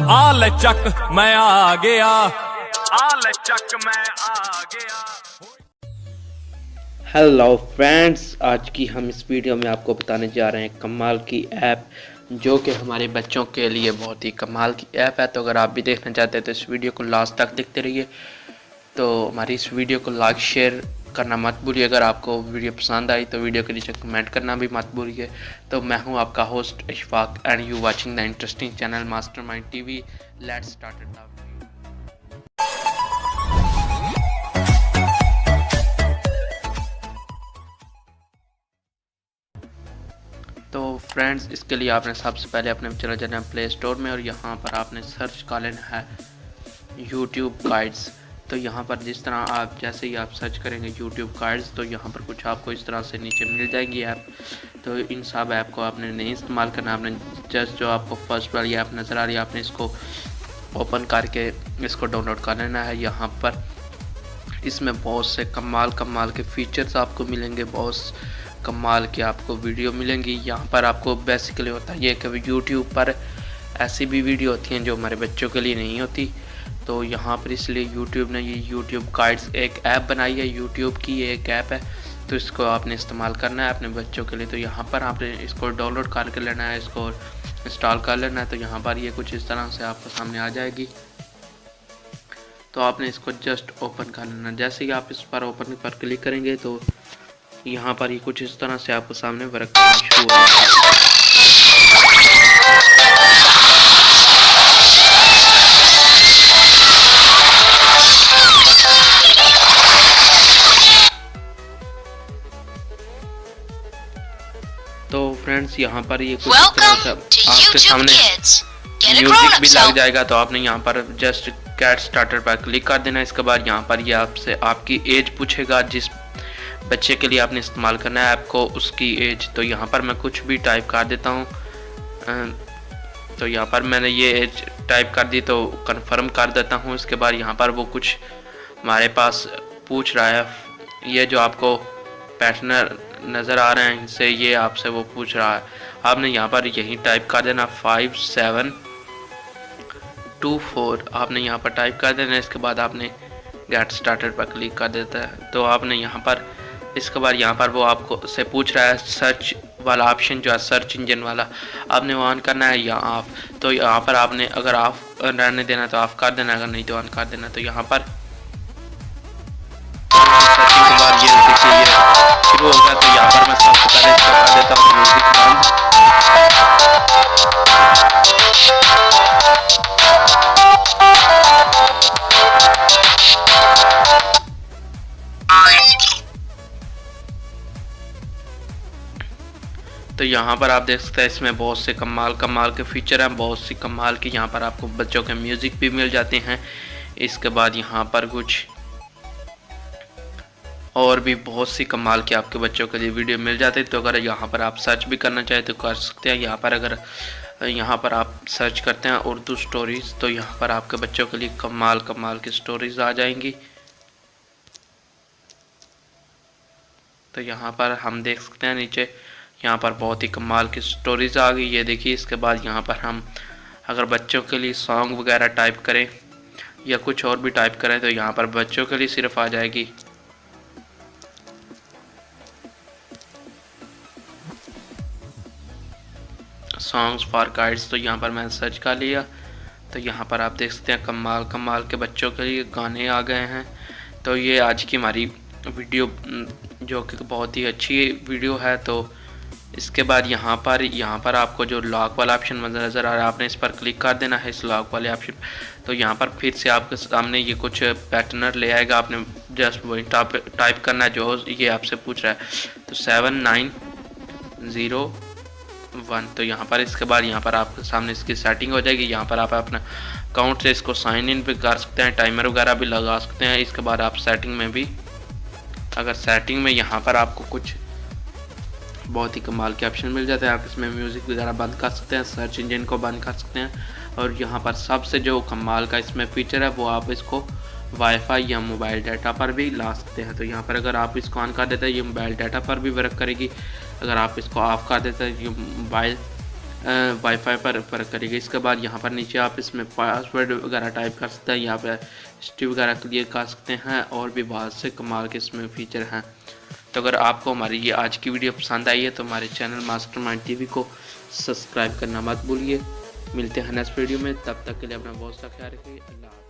आ ले चक मैं आ गया, आ ले चक मैं आ गया। हेलो फ्रेंड्स, आज की हम इस वीडियो में आपको बताने जा रहे हैं कमाल की ऐप जो कि हमारे बच्चों के लिए बहुत ही कमाल की ऐप है। तो अगर आप भी देखना चाहते हैं तो इस वीडियो को लास्ट तक देखते रहिए। तो हमारी इस वीडियो को लाइक शेयर करना मत भूलिए। अगर आपको वीडियो पसंद आई तो वीडियो के नीचे कमेंट करना भी मत भूलिए। तो मैं हूं आपका host Ishfaq and you watching the interesting channel mastermind TV. Let's start it. तो फ्रेंड्स, इसके लिए आपने सबसे पहले अपने चला जाना है प्ले स्टोर में और यहाँ पर आपने सर्च कर लेना है यूट्यूब गाइड्स। तो यहाँ पर जिस तरह आप जैसे ही आप सर्च करेंगे यूट्यूब गाइड्स तो यहाँ पर कुछ आपको इस तरह से नीचे मिल जाएगी ऐप। तो इन सब ऐप को आपने नहीं इस्तेमाल करना, आपने जस्ट जो आपको फर्स्ट वाली ऐप नज़र आ रही है आपने इसको ओपन करके इसको डाउनलोड कर लेना है। यहाँ पर इसमें बहुत से कमाल के फीचर्स आपको मिलेंगे, बहुत कमाल के आपको वीडियो मिलेंगी। यहाँ पर आपको बेसिकली होता है ये कि यूट्यूब पर ऐसी भी वीडियो होती हैं जो हमारे बच्चों के लिए नहीं होती। तो यहाँ पर इसलिए यूट्यूब ने ये यूट्यूब गाइड्स एक ऐप बनाई है, यूट्यूब की एक ऐप है। तो इसको आपने इस्तेमाल करना है अपने बच्चों के लिए। तो यहाँ पर आपने इसको डाउनलोड करके लेना है, इसको इंस्टॉल कर लेना है। तो यहाँ पर ये कुछ इस तरह से आपको सामने आ जाएगी। तो आपने इसको जस्ट ओपन कर लेना। जैसे ही आप इस पर ओपन पर क्लिक करेंगे तो यहाँ पर ये कुछ इस तरह से आपको सामने वर्क करना शुरू हो जाएगा। तो फ्रेंड्स, यहाँ पर ये कुछ इस तरह से आपके सामने म्यूजिक भी लग जाएगा। तो आपने यहाँ पर जस्ट गेट स्टार्टेड पर क्लिक कर देना। इसके बाद यहाँ पर ये आपसे आपकी एज पूछेगा, जिस बच्चे के लिए आपने इस्तेमाल करना है ऐप को उसकी एज। तो यहाँ पर मैं कुछ भी टाइप कर देता हूँ। तो यहाँ पर मैंने ये एज टाइप कर दी तो कंफर्म कर देता हूँ। इसके बाद यहाँ पर वो कुछ हमारे पास पूछ रहा है, ये जो आपको पैटर्न नज़र आ रहे हैं इनसे ये आपसे वो पूछ रहा है। आपने यहाँ पर यही टाइप कर देना 5724 आपने यहाँ पर टाइप कर देना। इसके बाद आपने गेट स्टार्टेड पर क्लिक कर देता है। तो आपने यहाँ पर इसके बाद यहाँ पर वो आपको से पूछ रहा है सर्च वाला ऑप्शन जो है सर्च इंजन वाला आपने वो ऑन करना है या ऑफ। तो यहाँ पर आपने अगर ऑफ रहने देना तो ऑफ कर देना, अगर नहीं तो ऑन कर देना। तो यहाँ पर सर्चिंग के बाद ये देखिए ये शुरू हो गया। तो यहाँ पर मैं सबसे पहले इसको कर देता हूँ म्यूजिक बंद। तो यहाँ पर आप देख सकते हैं इसमें बहुत से कमाल के फीचर हैं, बहुत सी कमाल की यहाँ पर आपको बच्चों के म्यूज़िक भी मिल जाते हैं। इसके बाद यहाँ पर कुछ और भी बहुत सी कमाल के आपके बच्चों के लिए वीडियो मिल जाते हैं। तो अगर यहाँ पर आप सर्च भी करना चाहें तो कर सकते हैं। यहाँ पर अगर यहाँ पर आप सर्च करते हैं उर्दू स्टोरीज़ तो यहाँ पर आपके बच्चों के लिए कमाल की स्टोरीज़ आ जाएंगी। तो यहाँ पर हम देख सकते हैं नीचे यहाँ पर बहुत ही कमाल की स्टोरीज आ गई, ये देखिए। इसके बाद यहाँ पर हम अगर बच्चों के लिए सॉन्ग वगैरह टाइप करें या कुछ और भी टाइप करें तो यहाँ पर बच्चों के लिए सिर्फ आ जाएगी सॉन्ग्स फॉर गाइड्स। तो यहाँ पर मैंने सर्च कर लिया। तो यहाँ पर आप देख सकते हैं कमाल के बच्चों के लिए गाने आ गए हैं। तो ये आज की हमारी वीडियो जो कि बहुत ही अच्छी वीडियो है। तो इसके बाद यहाँ पर आपको जो लॉक वाला ऑप्शन नज़र आ रहा है आपने इस पर क्लिक कर देना है, इस लॉक वाले ऑप्शन। तो यहाँ पर फिर से आपके सामने ये कुछ पैटर्न ले आएगा, आपने जस्ट वही टाइप करना है जो ये आपसे पूछ रहा है। तो 7901। तो यहाँ पर इसके बाद यहाँ पर आपके सामने इसकी सेटिंग हो जाएगी। यहाँ पर आप अपना अकाउंट से इसको साइन इन भी कर सकते हैं, टाइमर वगैरह भी लगा सकते हैं। इसके बाद आप सेटिंग में भी अगर सेटिंग में यहाँ पर आपको कुछ बहुत ही कमाल के ऑप्शन मिल जाते हैं। आप इसमें म्यूज़िक वगैरह बंद कर सकते हैं, सर्च इंजन को बंद कर सकते हैं। और यहाँ पर सबसे जो कमाल का इसमें फीचर है वो आप इसको वाईफाई या मोबाइल डाटा पर भी ला सकते हैं। तो यहाँ पर अगर आप इसको ऑन कर देते हैं ये मोबाइल डाटा पर भी वर्क करेगी, अगर आप इसको ऑफ कर देते हैं ये मोबाइल वाईफाई पर वर्क करेगी। इसके बाद यहाँ पर नीचे आप इसमें पासवर्ड वगैरह टाइप कर सकते हैं, यहाँ पर हिस्ट्री वगैरह क्लियर कर सकते हैं और भी बहुत से कमाल के इसमें फीचर हैं। तो अगर आपको हमारी ये आज की वीडियो पसंद आई है तो हमारे चैनल मास्टरमाइंड टीवी को सब्सक्राइब करना मत भूलिए। मिलते हैं नेक्स्ट वीडियो में, तब तक के लिए अपना बहुत सा ख्याल रखिए। अल्लाह।